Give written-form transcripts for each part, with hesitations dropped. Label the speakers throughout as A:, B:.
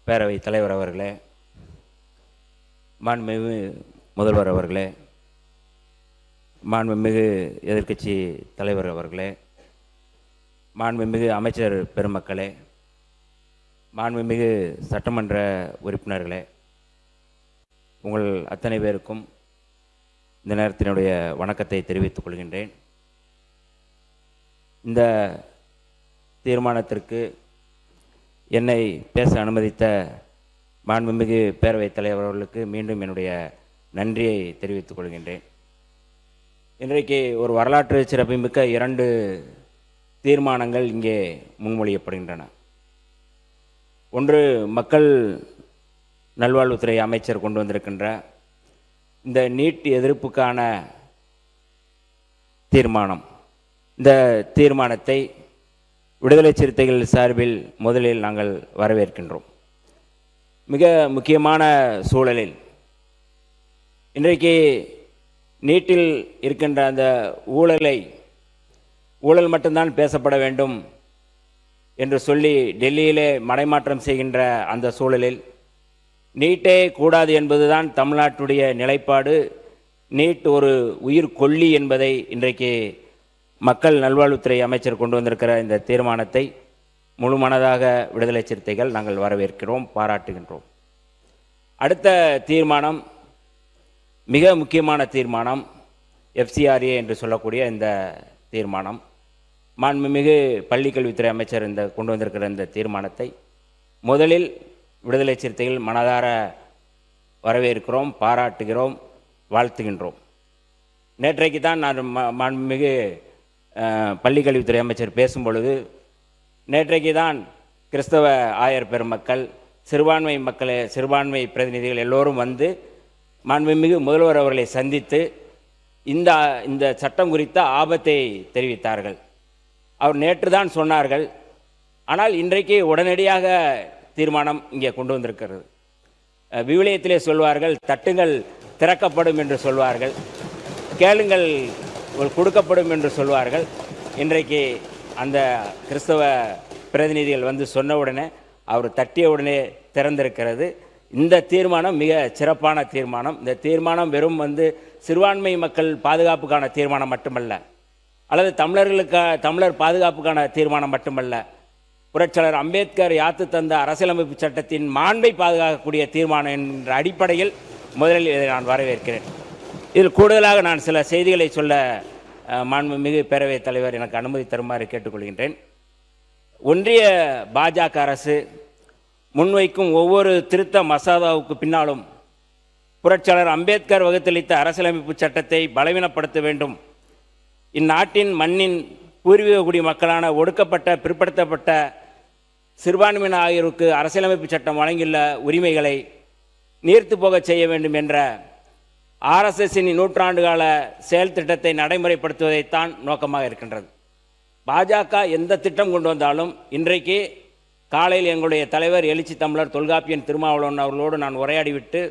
A: பேரவைத் தலைவர் அவர்களே, மாண்புமிகு முதல்வர் அவர்களே, மாண்புமிகு எதிர்க்கட்சி தலைவர் அவர்களே, மாண்புமிகு அமைச்சர் பெருமக்களே, மாண்புமிகு சட்டமன்ற உறுப்பினர்களே, உங்கள் அத்தனை பேருக்கும் இந்த நேரத்தினுடைய வணக்கத்தை தெரிவித்துக் கொள்கின்றேன். இந்த தீர்மானத்திற்கு என்னை பேச அனுமதித்த மாண்புமிகு பேரவைத் தலைவர் அவர்களுக்கு மீண்டும் என்னுடைய நன்றியை தெரிவித்துக் கொள்கின்றேன். இன்றைக்கு ஒரு வரலாற்று சிறப்புமிக்க 2 தீர்மானங்கள் இங்கே முன்மொழியப்படுகின்றன. ஒன்று, மக்கள் நல்வாழ்வுத்துறை அமைச்சர் கொண்டு வந்திருக்கின்ற இந்த நீட் எதிர்ப்புக்கான தீர்மானம். இந்த தீர்மானத்தை விடுதலை சிறுத்தைகள் சார்பில் முதலில் நாங்கள் வரவேற்கின்றோம். மிக முக்கியமான சூழலில் இன்றைக்கு நீட்டில் இருக்கின்ற அந்த ஊழல் மட்டும்தான் பேசப்பட வேண்டும் என்று சொல்லி டெல்லியிலே மடைமாற்றம் செய்கின்ற அந்த சூழலில் நீட்டே கூடாது என்பதுதான் தமிழ்நாட்டுடைய நிலைப்பாடு. நீட் ஒரு உயிர் கொல்லி என்பதை இன்றைக்கு மக்கள் நல்வாழ்வுத்துறை அமைச்சர் கொண்டு வந்திருக்கிற இந்த தீர்மானத்தை முழு மனதாக விடுதலை சிறுத்தைகள் நாங்கள் வரவேற்கிறோம், பாராட்டுகின்றோம். அடுத்த தீர்மானம் மிக முக்கியமான தீர்மானம், FCRA என்று சொல்லக்கூடிய இந்த தீர்மானம். மாண்புமிகு பள்ளிக்கல்வித்துறை அமைச்சர் கொண்டு வந்திருக்கிற இந்த தீர்மானத்தை முதலில் விடுதலை சிறுத்தைகள் மனதார வரவேற்கிறோம், பாராட்டுகிறோம், வாழ்த்துகின்றோம். நேற்றைக்கு தான் நான் மாண்புமிகு பள்ளிக்கல்வித்துறை அமைச்சர் பேசும்பொழுது, நேற்றைக்கு தான் கிறிஸ்தவ ஆயர் பெருமக்கள், சிறுபான்மை பிரதிநிதிகள் எல்லோரும் வந்து மாண்புமிகு முதல்வர் அவர்களை சந்தித்து இந்த சட்டம் குறித்த ஆபத்தை தெரிவித்தார்கள். அவர் நேற்று தான் சொன்னார்கள், ஆனால் இன்றைக்கு உடனடியாக தீர்மானம் இங்கே கொண்டு வந்திருக்கிறது. விவிலியத்திலே சொல்வார்கள், தட்டுங்கள் திறக்கப்படும் என்று சொல்வார்கள், கேளுங்கள் கொடுக்கப்படும் என்று சொல்வார்கள். இன்றைக்கு அந்த கிறிஸ்தவ பிரதிநிதிகள் வந்து சொன்ன உடனே அவர் தட்டிய உடனே திறந்திருக்கிறது. இந்த தீர்மானம் மிக சிறப்பான தீர்மானம். இந்த தீர்மானம் வெறும் சிறுபான்மை மக்கள் பாதுகாப்புக்கான தீர்மானம் மட்டுமல்ல, அல்லது தமிழர் பாதுகாப்புக்கான தீர்மானம் மட்டுமல்ல, புரட்சியாளர் அம்பேத்கர் யாத்து தந்த அரசியலமைப்பு சட்டத்தின் மாண்பை பாதுகாக்கக்கூடிய தீர்மானம் என்ற அடிப்படையில் முதலில் இதை நான் வரவேற்கிறேன். இதில் கூடுதலாக நான் சில செய்திகளை சொல்ல மாண்புமிகு பேரவைத் தலைவர் எனக்கு அனுமதி தருமாறு கேட்டுக்கொள்கின்றேன். ஒன்றிய பாஜக அரசு முன்வைக்கும் ஒவ்வொரு திருத்த மசோதாவுக்கு பின்னாலும் புரட்சியாளர் அம்பேத்கர் வகுத்தளித்த அரசியலமைப்பு சட்டத்தை பலவீனப்படுத்த வேண்டும், இந்நாட்டின் மண்ணின் பூர்வீக குடி மக்களான ஒடுக்கப்பட்ட பிற்படுத்தப்பட்ட சிறுபான்மையினர் ஆகியோருக்கு அரசியலமைப்பு சட்டம் வழங்கியுள்ள உரிமைகளை நீர்த்து போக செய்ய வேண்டும் என்ற RSSின் 100 கால செயல் திட்டத்தை நடைமுறைப்படுத்துவதைத்தான் நோக்கமாக இருக்கின்றது. பாஜக எந்த திட்டம் கொண்டு வந்தாலும், இன்றைக்கு காலையில் எங்களுடைய தலைவர் எழுச்சி தமிழர் தொல்காப்பியன் திருமாவளவன் அவர்களோடு நான் உரையாடிவிட்டு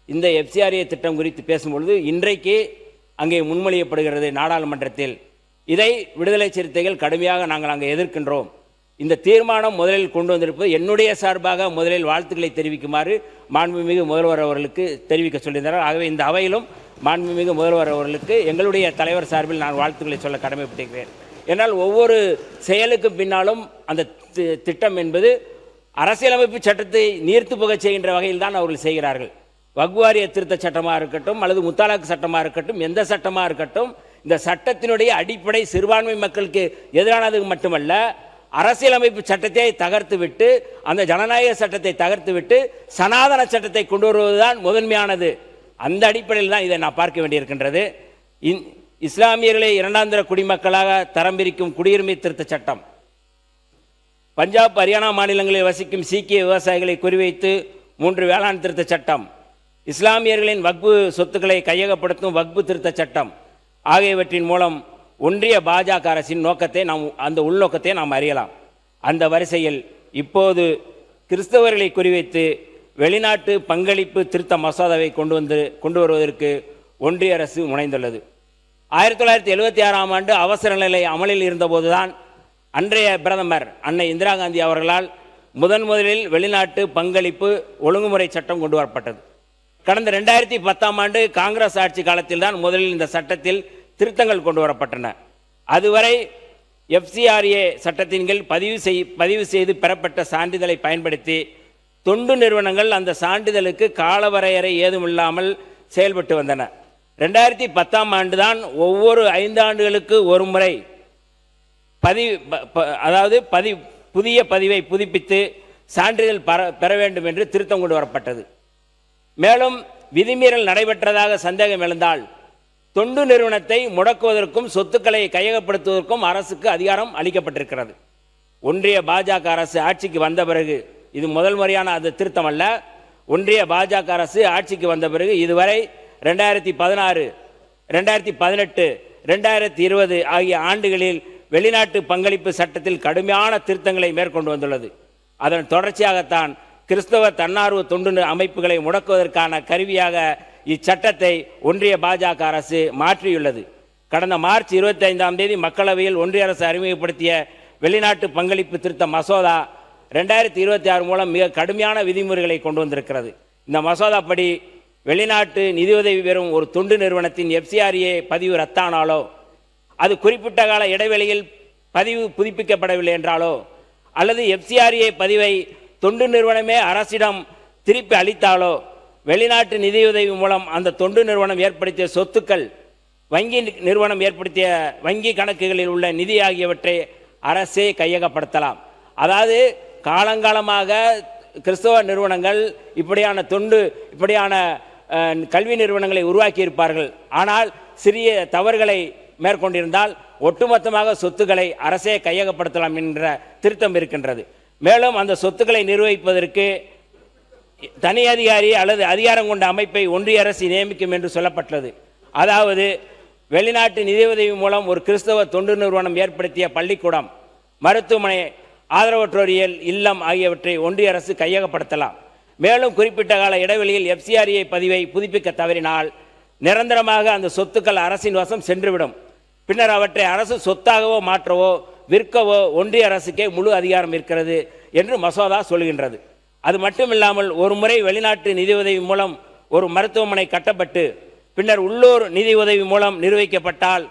A: இந்த FCRA திட்டம் குறித்து பேசும்பொழுது இன்றைக்கு அங்கே முன்மொழியப்படுகிறது நாடாளுமன்றத்தில். இதை விடுதலை சிறுத்தைகள் கடுமையாக நாங்கள் அங்கே எதிர்க்கின்றோம். இந்த தீர்மானம் முதலில் கொண்டு வந்திருப்பது என்னுடைய சார்பாக முதலில் வாழ்த்துக்களை தெரிவிக்குமாறு மாண்புமிகு முதல்வர் அவர்களுக்கு தெரிவிக்க சொல்லியிருந்தார். ஆகவே இந்த அவையிலும் மாண்புமிகு முதல்வர் அவர்களுக்கு எங்களுடைய தலைவர் சார்பில் நான் வாழ்த்துக்களை சொல்ல கடமைப்பட்டிருக்கிறேன். ஏன்னால் ஒவ்வொரு செயலுக்கு பின்னாலும் அந்த திட்டம் என்பது அரசியலமைப்பு சட்டத்தை நீர்த்து போக செய்கின்ற வகையில் தான் அவர்கள் செய்கிறார்கள். வக்வாரிய திருத்த சட்டமாக இருக்கட்டும், அல்லது முத்தாலாக்கு சட்டமாக இருக்கட்டும், எந்த சட்டமாக இருக்கட்டும், இந்த சட்டத்தினுடைய அடிப்படை சிறுபான்மை மக்களுக்கு எதிரானது மட்டுமல்ல, அரசியலமைப்பு சட்டத்தை தகர்த்துவிட்டு, அந்த ஜனநாயக சட்டத்தை தகர்த்துவிட்டு சனாதன சட்டத்தை கொண்டு வருவதுதான் முதன்மையானது. அந்த அடிப்படையில் தான் இதை நான் பார்க்க வேண்டியிருக்கின்றது. இஸ்லாமியர்களை 2ஆம் தர குடிமக்களாக தரம் பிரிக்கும் குடியுரிமை திருத்த சட்டம், பஞ்சாப் ஹரியானா மாநிலங்களில் வசிக்கும் சீக்கிய விவசாயிகளை குறிவைத்து 3 வேளாண் திருத்த சட்டம், இஸ்லாமியர்களின் வக்பு சொத்துக்களை கையகப்படுத்தும் வக்பு திருத்த சட்டம் ஆகியவற்றின் மூலம் ஒன்றிய பாஜக அரசின் நோக்கத்தை அந்த உள்நோக்கத்தை நாம் அறியலாம். அந்த வரிசையில் இப்போது கிறிஸ்தவர்களை குறிவைத்து வெளிநாட்டு பங்களிப்பு திருத்த மசோதாவை கொண்டு வருவதற்கு ஒன்றிய அரசு முனைந்துள்ளது. 1976ஆம் ஆண்டு அவசர நிலை அமலில் இருந்தபோதுதான் அன்றைய பிரதமர் அன்னை இந்திரா காந்தி அவர்களால் முதலில் வெளிநாட்டு பங்களிப்பு ஒழுங்குமுறை சட்டம் கொண்டு வரப்பட்டது. கடந்த 2010ஆம் ஆண்டு காங்கிரஸ் ஆட்சி காலத்தில் தான் முதலில் இந்த சட்டத்தில் திருத்தங்கள் கொண்டு வரப்பட்டன. அதுவரை FCRA சட்டத்தின் கீழ் பதிவு செய்து பெறப்பட்ட சான்றிதழை பயன்படுத்தி தொண்டு நிறுவனங்கள் அந்த சான்றிதழுக்கு காலவரையறை ஏதுமில்லாமல் செயல்பட்டு வந்தன. 2010ஆம் ஆண்டு தான் ஒவ்வொரு 5 ஆண்டுகளுக்கு ஒரு முறை புதிய பதிவை புதுப்பித்து சான்றிதழ் பெற வேண்டும் என்று திருத்தம் கொண்டு வரப்பட்டது. மேலும் விதிமீறல் நடைபெற்றதாக சந்தேகம் எழுந்தால் தொண்டு நிறுவனத்தை முடக்குவதற்கும் சொத்துக்களை கையகப்படுத்துவதற்கும் அரசுக்கு அதிகாரம் அளிக்கப்பட்டிருக்கிறது. ஒன்றிய பாஜக அரசு ஆட்சிக்கு வந்த பிறகு, இது முதல் முறையான அது திருத்தம் அல்ல, ஒன்றிய பாஜக அரசு ஆட்சிக்கு வந்த பிறகு இதுவரை 2016, 2018, 2020 ஆகிய ஆண்டுகளில் வெளிநாட்டு பங்களிப்பு சட்டத்தில் கடுமையான திருத்தங்களை மேற்கொண்டு வந்துள்ளது. அதன் தொடர்ச்சியாகத்தான் கிறிஸ்தவ தன்னார்வ தொண்டு அமைப்புகளை முடக்குவதற்கான கருவியாக இச்சட்டத்தை ஒன்றிய பாஜக அரசு மாற்றியுள்ளது. கடந்த மார்ச் 25ஆம் தேதி மக்களவையில் ஒன்றிய அரசு அறிமுகப்படுத்திய வெளிநாட்டு பங்களிப்பு திருத்த மசோதா 2026 மூலம் மிக கடுமையான விதிமுறைகளை கொண்டு வந்திருக்கிறது. இந்த மசோதா படி வெளிநாட்டு நிதியுதவி பெறும் ஒரு தொண்டு நிறுவனத்தின் FCRA பதிவு ரத்தானாலோ, அது குறிப்பிட்ட கால இடைவெளியில் பதிவு புதுப்பிக்கப்படவில்லை என்றாலோ, அல்லது FCRA பதிவை தொண்டு நிறுவனமே அரசிடம் திருப்பி அளித்தாலோ, வெளிநாட்டு நிதியுதவி மூலம் அந்த தொண்டு நிறுவனம் ஏற்படுத்திய சொத்துக்கள், வங்கி நிறுவனம் ஏற்படுத்திய வங்கி கணக்குகளில் உள்ள நிதி ஆகியவற்றை அரசே கையகப்படுத்தலாம். அதாவது காலங்காலமாக கிறிஸ்தவ நிறுவனங்கள் இப்படியான கல்வி நிறுவனங்களை உருவாக்கி இருப்பார்கள். ஆனால் சிறிய தவறுகளை மேற்கொண்டிருந்தால் ஒட்டுமொத்தமாக சொத்துக்களை அரசே கையகப்படுத்தலாம் என்ற திருத்தம் இருக்கின்றது. மேலும் அந்த சொத்துக்களை நிர்வகிப்பதற்கு தனி அதிகாரி அல்லது அதிகாரம் கொண்ட அமைப்பை ஒன்றிய அரசு நியமிக்கும் என்று சொல்லப்பட்டது. அதாவது வெளிநாட்டு நிதியுதவி மூலம் ஒரு கிறிஸ்தவ தொண்டு நிறுவனம் ஏற்படுத்திய பள்ளிக்கூடம், மருத்துவமனை, ஆதரவற்றோர் இல்லம் ஆகியவற்றை ஒன்றிய அரசு கையகப்படுத்தலாம். மேலும் குறிப்பிட்ட கால இடைவெளியில் FCRA பதிவை புதுப்பிக்க தவறினால் நிரந்தரமாக அந்த சொத்துக்கள் அரசின் வசம் சென்றுவிடும். பின்னர் அவற்றை அரசு சொத்தாகவோ மாற்றவோ விற்கவோ ஒன்றிய அரசுக்கே முழு அதிகாரம் இருக்கிறது என்று மசோதா சொல்கின்றது. அது மட்டுமில்லாமல் ஒரு முறை வெளிநாட்டு நிதியுதவி மூலம் ஒரு மருத்துவமனை கட்டப்பட்டு பின்னர் உள்ளூர் நிதி உதவி மூலம் நிர்வகிக்கப்பட்டால்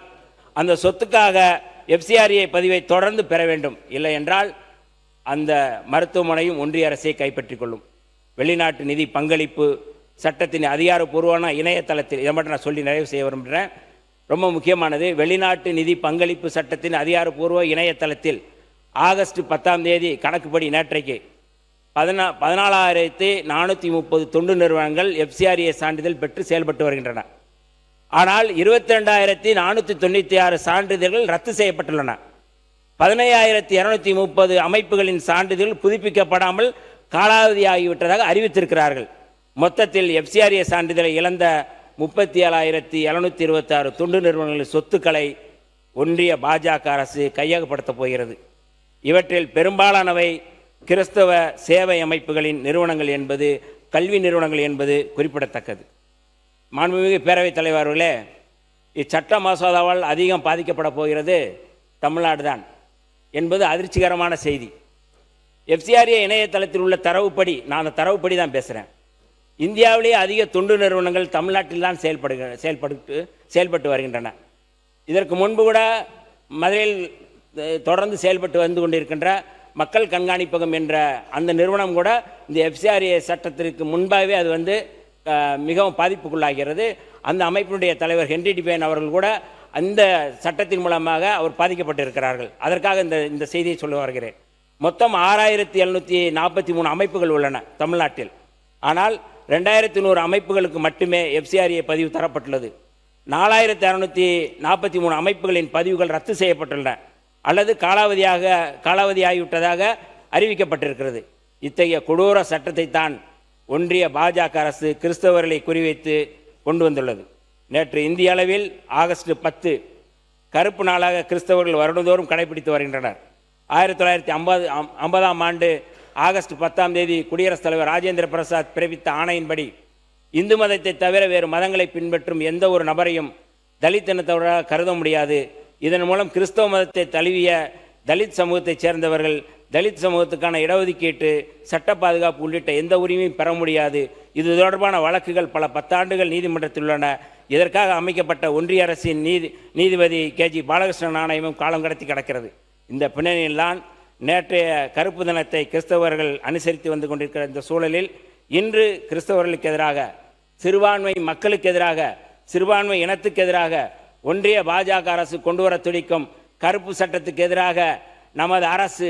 A: அந்த சொத்துக்காக FCRA பதிவை தொடர்ந்து பெற வேண்டும். இல்லை என்றால் அந்த மருத்துவமனையும் ஒன்றிய அரசை கைப்பற்றிக் கொள்ளும். வெளிநாட்டு நிதி பங்களிப்பு சட்டத்தின் அதிகாரப்பூர்வமான இணையதளத்தில், இதை மட்டும் நான் சொல்லி நிறைவு செய்ய விரும்புகிறேன், ரொம்ப முக்கியமானது. வெளிநாட்டு நிதி பங்களிப்பு சட்டத்தின் அதிகாரப்பூர்வ இணையதளத்தில் ஆகஸ்ட் 10ஆம் தேதி கணக்குப்படி நேற்றைக்கு 14,430 தொண்டு நிறுவனங்கள் FCRA சான்றிதழ் பெற்று செயல்பட்டு வருகின்றன. ஆனால் 22,496 சான்றிதழ்கள் ரத்து செய்யப்பட்டுள்ளன. 15,230 அமைப்புகளின் சான்றிதழ்கள் புதுப்பிக்கப்படாமல் காலாவதியாகிவிட்டதாக அறிவித்திருக்கிறார்கள். மொத்தத்தில் FCRA சான்றிதழை இழந்த 37,726 தொண்டு நிறுவனங்களின் சொத்துக்களை ஒன்றிய பாஜக அரசு கையகப்படுத்தப் போகிறது. இவற்றில் பெரும்பாலானவை கிறிஸ்தவ சேவை அமைப்புகளின் நிறுவனங்கள் என்பது, கல்வி நிறுவனங்கள் என்பது குறிப்பிடத்தக்கது. மாண்புமிகு பேரவைத் தலைவர்களே, இச்சட்ட மசோதாவால் அதிகம் பாதிக்கப்பட போகிறது தமிழ்நாடு தான் என்பது அதிர்ச்சிகரமான செய்தி. FCRA இணையதளத்தில் உள்ள தரவுப்படி, நான் அந்த தரவுப்படி தான் பேசுகிறேன், இந்தியாவிலேயே அதிக தொண்டு நிறுவனங்கள் தமிழ்நாட்டில் தான் செயல்பட்டு வருகின்றன. இதற்கு முன்பு கூட மதுரையில் தொடர்ந்து செயல்பட்டு வந்து கொண்டிருக்கின்ற மக்கள் கண்காணிப்பகம் என்ற அந்த நிறுவனம் கூட இந்த FCRA சட்டத்திற்கு முன்பாகவே அது மிகவும் பாதிப்புக்குள்ளாகிறது. அந்த அமைப்பினுடைய தலைவர் ஹென்றி டிபேன் அவர்கள் கூட அந்த சட்டத்தின் மூலமாக அவர் பாதிக்கப்பட்டிருக்கிறார்கள். அதற்காக இந்த செய்தியை சொல்ல வருகிறேன். மொத்தம் 6,743 அமைப்புகள் உள்ளன தமிழ்நாட்டில். ஆனால் 2,100 அமைப்புகளுக்கு மட்டுமே FCRA பதிவு தரப்பட்டுள்ளது. 4,643 அமைப்புகளின் பதிவுகள் ரத்து செய்யப்பட்டுள்ளன அல்லது காலாவதியாகிவிட்டதாக அறிவிக்கப்பட்டிருக்கிறது. இத்தகைய கொடூர சட்டத்தை தான் ஒன்றிய பாஜக அரசு கிறிஸ்தவர்களை குறிவைத்து கொண்டு வந்துள்ளது. நேற்று இந்திய அளவில் ஆகஸ்ட் 10 கருப்பு நாளாக கிறிஸ்தவர்கள் வருடந்தோறும் கடைபிடித்து வருகின்றனர். 1950ஆம் ஆண்டு ஆகஸ்ட் 10ஆம் தேதி குடியரசுத் தலைவர் ராஜேந்திர பிரசாத் பிறப்பித்த ஆணையின்படி இந்து மதத்தை தவிர வேறு மதங்களை பின்பற்றும் எந்த ஒரு நபரையும் தலித் இனத்தவராக கருத முடியாது. இதன் மூலம் கிறிஸ்தவ மதத்தை தழுவிய தலித் சமூகத்தைச் சேர்ந்தவர்கள் தலித் சமூகத்துக்கான இடஒதுக்கீட்டு, சட்ட பாதுகாப்பு உள்ளிட்ட எந்த உரிமையும் பெற முடியாது. இது தொடர்பான வழக்குகள் பல 10 ஆண்டுகள் நீதிமன்றத்தில் உள்ளன. இதற்காக அமைக்கப்பட்ட ஒன்றிய அரசின் நீதிபதி KG பாலகிருஷ்ணன் ஆணையமும் காலம் கடத்தி கிடக்கிறது. இந்த பின்னணியில்தான் நேற்றைய கருப்பு தினத்தை கிறிஸ்தவர்கள் அனுசரித்து வந்து கொண்டிருக்கிற இந்த சூழலில் இன்று கிறிஸ்தவர்களுக்கு எதிராக, சிறுபான்மை மக்களுக்கு எதிராக, சிறுபான்மை இனத்துக்கு எதிராக ஒன்றிய பாஜக அரசு கொண்டு வர துடிக்கும் கருப்பு சட்டத்துக்கு எதிராக நமது அரசு,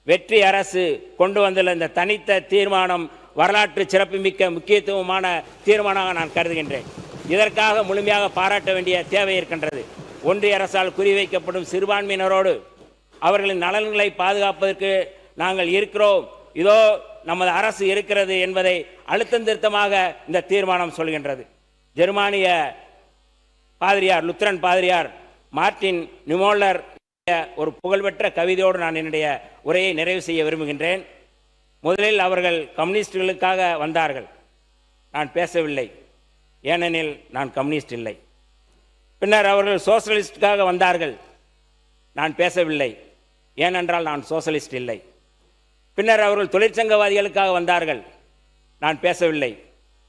A: வெற்றி அரசு கொண்டு வந்துள்ள இந்த தனித்த தீர்மானம் வரலாற்று சிறப்புமிக்க முக்கியத்துவமான தீர்மானமாக நான் கருதுகின்றேன். இதற்காக முழுமையாக பாராட்ட வேண்டிய தேவை இருக்கின்றது. ஒன்றிய அரசால் குறிவைக்கப்படும் சிறுபான்மையினரோடு அவர்களின் நலன்களை பாதுகாப்பதற்கு நாங்கள் இருக்கிறோம், இதோ நமது அரசு இருக்கிறது என்பதை அழுத்தம் திருத்தமாக இந்த தீர்மானம் சொல்கின்றது. ஜெர்மானிய பாதிரியார், லுத்ரன் பாதிரியார் மார்ட்டின் நிமோல்லர் ஒரு புகழ்பெற்ற கவிதையோடு நான் என்னுடைய உரையை நிறைவு செய்ய விரும்புகின்றேன். முதலில் அவர்கள் கம்யூனிஸ்டுகளுக்காக வந்தார்கள், நான் பேசவில்லை, ஏனெனில் நான் கம்யூனிஸ்ட் இல்லை. பின்னர் அவர்கள் சோசலிஸ்டுக்காக வந்தார்கள், நான் பேசவில்லை, ஏனென்றால் நான் சோசலிஸ்ட் இல்லை. பின்னர் அவர்கள் தொழிற்சங்கவாதிகளுக்காக வந்தார்கள், நான் பேசவில்லை,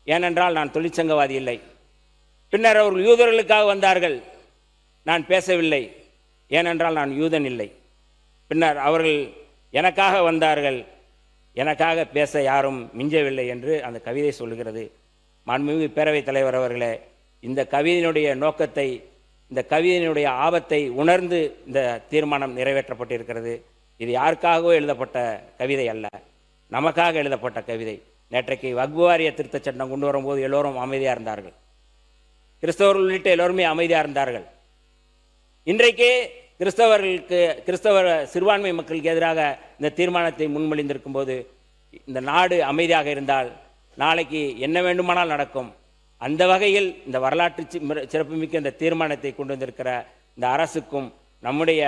A: ஏனென்றால் நான் தொழிற்சங்கவாதி இல்லை. பின்னர் அவர்கள் யூதர்களுக்காக வந்தார்கள், நான் பேசவில்லை, ஏனென்றால் நான் யூதன் இல்லை. பின்னர் அவர்கள் எனக்காக வந்தார்கள், எனக்காக பேச யாரும் மிஞ்சவில்லை என்று அந்த கவிதை சொல்கிறது. மாண்புமிகு பேரவைத் தலைவர் அவர்களே, இந்த கவிதையினுடைய நோக்கத்தை, இந்த கவிதையினுடைய ஆபத்தை உணர்ந்து இந்த தீர்மானம் நிறைவேற்றப்பட்டிருக்கிறது. இது யாருக்காகவோ எழுதப்பட்ட கவிதை அல்ல, நமக்காக எழுதப்பட்ட கவிதை. நேற்றைக்கு வக்ஃப் வாரிய திருத்தச் சட்டம் கொண்டு வரும்போது எல்லோரும் அமைதியாக இருந்தார்கள், கிறிஸ்தவர்கள் உள்ளிட்ட எல்லோருமே அமைதியாக இருந்தார்கள். இன்றைக்கே கிறிஸ்தவர் சிறுபான்மை மக்களுக்கு எதிராக இந்த தீர்மானத்தை முன்மொழிந்திருக்கும் போது இந்த நாடு அமைதியாக இருந்தால் நாளைக்கு என்ன வேண்டுமானால் நடக்கும். அந்த வகையில் இந்த வரலாற்று சிறப்புமிக்க இந்த தீர்மானத்தை கொண்டு வந்திருக்கிற இந்த அரசுக்கும், நம்முடைய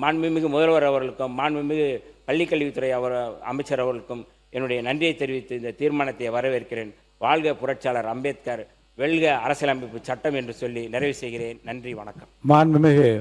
A: மாண்புமிகு முதல்வர் அவர்களுக்கும், மாண்புமிகு பள்ளிக்கல்வித்துறை அமைச்சர் அவர்களுக்கும் என்னுடைய நன்றியை தெரிவித்து இந்த தீர்மானத்தை வரவேற்கிறேன். வாழ்க புரட்சியாளர் அம்பேத்கர், வெல்க அரசியலமைப்பு சட்டம் என்று சொல்லி நிறைவு செய்கிறேன். நன்றி, வணக்கம்.
B: மாண்புமிகு